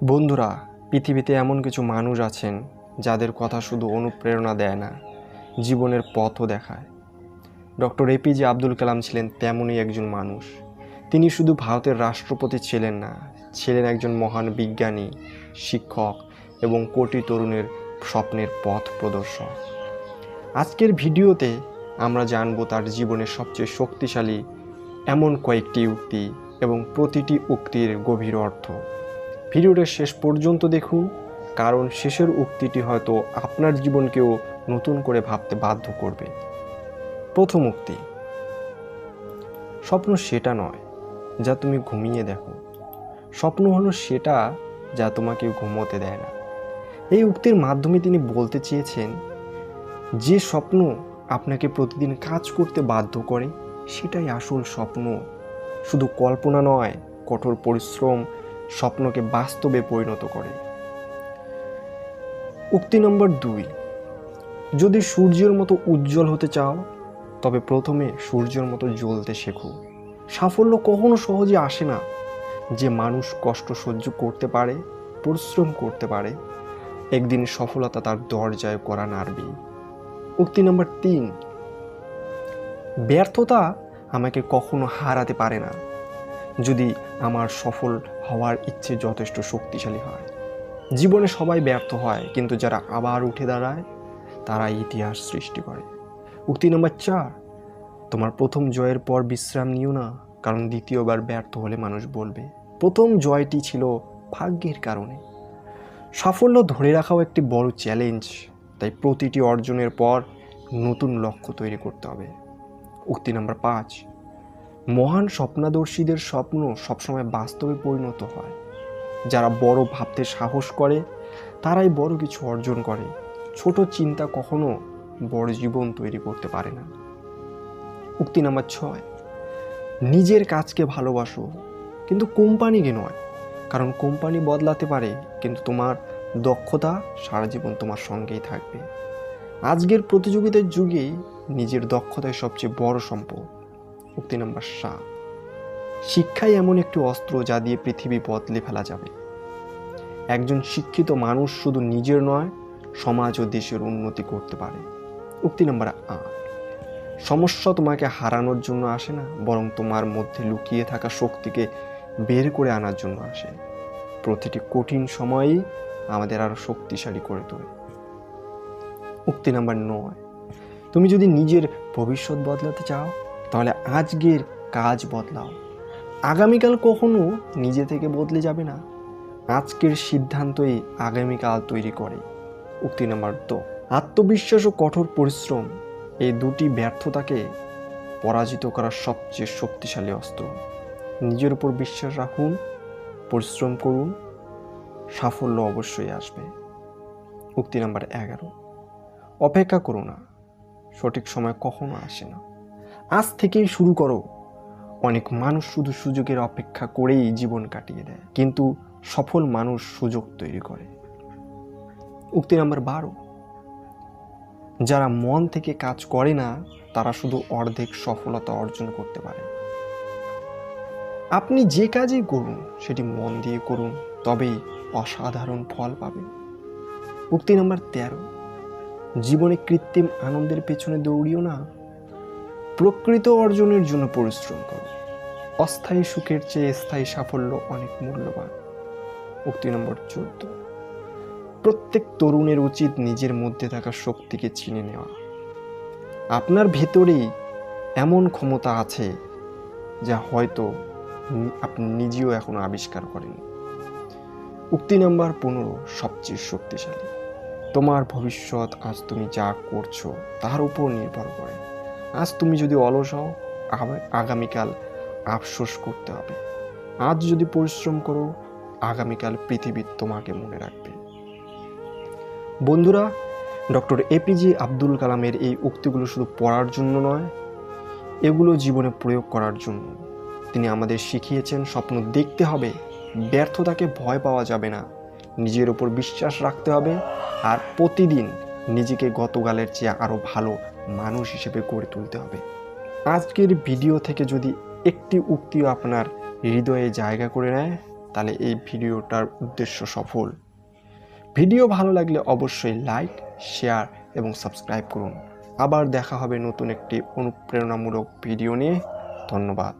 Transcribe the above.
বন্ধুরা, পৃথিবীতে এমন কিছু মানুষ আছেন যাদের কথা শুধু অনুপ্রেরণা দেয় না, জীবনের পথও দেখায়। ডক্টর এপিজে আব্দুল কালাম ছিলেন তেমনই একজন মানুষ। তিনি শুধু ভারতের রাষ্ট্রপতি ছিলেন না, ছিলেন একজন মহান বিজ্ঞানী, শিক্ষক এবং কোটি তরুণের স্বপ্নের পথ প্রদর্শক। আজকের ভিডিওতে আমরা জানব তার জীবনের সবচেয়ে শক্তিশালী এমন কয়েকটি উক্তি এবং প্রতিটি উক্তির গভীর অর্থ। ভিডিওটা শেষ পর্যন্ত দেখুন, কারণ শেষের উক্তিটি হয়তো আপনার জীবনকেও নতুন করে ভাবতে বাধ্য করবে। প্রথম উক্তি, স্বপ্ন সেটা নয় যা তুমি ঘুমিয়ে দেখো, স্বপ্ন হলো সেটা যা তোমাকে ঘুমোতে দেয় না। এই উক্তির মাধ্যমে তিনি বলতে চেয়েছেন, যে স্বপ্ন আপনাকে প্রতিদিন কাজ করতে বাধ্য করে সেটাই আসল স্বপ্ন। শুধু কল্পনা নয়, কঠোর পরিশ্রম স্বপ্নকে বাস্তবে পরিণত করে। উক্তি নম্বর 2, যদি সূর্যের মতো উজ্জ্বল হতে চাও তবে প্রথমে সূর্যের মতো জ্বলতে শেখো। সাফল্য কখনো সহজে আসে না। যে মানুষ কষ্ট সহ্য করতে পারে, পরিশ্রম করতে পারে, একদিন সফলতা তার দরজায় কড়া নাড়বে। উক্তি নম্বর 3, ব্যর্থতা আমাকে কখনো হারাতে পারে না যদি আমার সফল হওয়ার ইচ্ছে যথেষ্ট শক্তিশালী হয়। জীবনে সবাই ব্যর্থ হয়, কিন্তু যারা আবার উঠে দাঁড়ায় তারা ইতিহাস সৃষ্টি করে। উক্তি নম্বর 4, তোমার প্রথম জয়ের পর বিশ্রাম নিও না, কারণ দ্বিতীয়বার ব্যর্থ হলে মানুষ বলবে প্রথম জয়টি ছিল ভাগ্যের কারণে। সাফল্য ধরে রাখাও একটি বড় চ্যালেঞ্জ, তাই প্রতিটি অর্জনের পর নতুন লক্ষ্য তৈরি করতে হবে। উক্তি নম্বর 5, মহান স্বপ্নদর্শীদের স্বপ্ন সবসময় বাস্তবে পরিণত হয়। যারা বড় ভাবতে সাহস করে তারাই বড় কিছু অর্জন করে। ছোট চিন্তা কখনো বড় জীবন তৈরি করতে পারে না। উক্তি নাম্বার 6, নিজের কাজকে ভালোবাসো, কিন্তু কোম্পানিকে নয়, কারণ কোম্পানি বদলাতে পারে কিন্তু তোমার দক্ষতা সারা জীবন তোমার সঙ্গেই থাকবে। আজকের প্রতিযোগিতার যুগে নিজের দক্ষতাই সবচেয়ে বড় সম্পদ। উক্তি নাম্বার 7, শিক্ষাই এমন একটি অস্ত্র যা দিয়ে পৃথিবী বদলে ফেলা যাবে। একজন শিক্ষিত মানুষ শুধু নিজের নয়, সমাজ ও দেশের উন্নতি করতে পারে। উক্তি নাম্বার 8, সমস্যা তোমাকে হারানোর জন্য আসে না, বরং তোমার মধ্যে লুকিয়ে থাকা শক্তিকে বের করে আনার জন্য আসে। প্রতিটি কঠিন সময়ই আমাদের আরো শক্তিশালী করে তোলে। উক্তি নাম্বার 9, তুমি যদি নিজের ভবিষ্যৎ বদলাতে চাও তাহলে আজকের কাজ বদলাও। আগামীকাল কখনো নিজে থেকে বদলে যাবে না। আজকের সিদ্ধান্তই আগামীকাল তৈরি করে। উক্তি নাম্বার 10, আত্মবিশ্বাস ও কঠোর পরিশ্রম এই দুটি ব্যর্থতাকে পরাজিত করার সবচেয়ে শক্তিশালী অস্ত্র। নিজের উপর বিশ্বাস রাখুন, পরিশ্রম করুন, সাফল্য অবশ্যই আসবে। উক্তি নাম্বার 11, অপেক্ষা করো না, সঠিক সময় কখনো আসে না। আজ থেকেই শুরু করো। অনেক মানুষ শুধু সুযোগের অপেক্ষা করেই জীবন কাটিয়ে দেয়, কিন্তু সফল মানুষ সুযোগ তৈরি করে। উক্তি নাম্বার 12, যারা মন থেকে কাজ করে না তারা শুধু অর্ধেক সফলতা অর্জন করতে পারে। আপনি যে কাজই করুন সেটি মন দিয়ে করুন, তবেই অসাধারণ ফল পাবেন। উক্তি নাম্বার 13, জীবনে কৃত্রিম আনন্দের পেছনে দৌড়িও না, প্রকৃত অর্জনের জন্য পরিশ্রম করো। অস্থায়ী সুখের চেয়ে স্থায়ী সাফল্য অনেক মূল্যবান। উক্তি নম্বর 14, প্রত্যেক তরুণের উচিত নিজের মধ্যে থাকা শক্তিকে চিনে নেওয়া। আপনার ভেতরেই এমন ক্ষমতা আছে যা হয়তো আপনি নিজেও এখনো আবিষ্কার করেননি। উক্তি নাম্বার 15, সবচেয়ে শক্তিশালী, তোমার ভবিষ্যৎ আজ তুমি যা করছো তার উপর নির্ভর করে। আজ তুমি যদি অলস হও, আগামীকাল আফসোস করতে হবে। আজ যদি পরিশ্রম করো, আগামীকাল পৃথিবী তোমাকে মনে রাখবে। বন্ধুরা, ডক্টর এপিজে আব্দুল কালামের এই উক্তিগুলো শুধু পড়ার জন্য নয়, এগুলো জীবনে প্রয়োগ করার জন্য। তিনি আমাদের শিখিয়েছেন স্বপ্ন দেখতে হবে, ব্যর্থতাকে ভয় পাওয়া যাবে না, নিজের উপর বিশ্বাস রাখতে হবে, আর প্রতিদিন নিজেকে গতকালের চেয়ে আরও ভালো মানুষ হিসেবে গড়ে তুলতে হবে। আজকের ভিডিও থেকে যদি একটি উক্তিও আপনার হৃদয়ে জায়গা করে নেয় তাহলে এই ভিডিওটার উদ্দেশ্য সফল। ভিডিও ভালো লাগলে অবশ্যই লাইক, শেয়ার এবং সাবস্ক্রাইব করুন। আবার দেখা হবে নতুন একটি অনুপ্রেরণামূলক ভিডিও নিয়ে। ধন্যবাদ।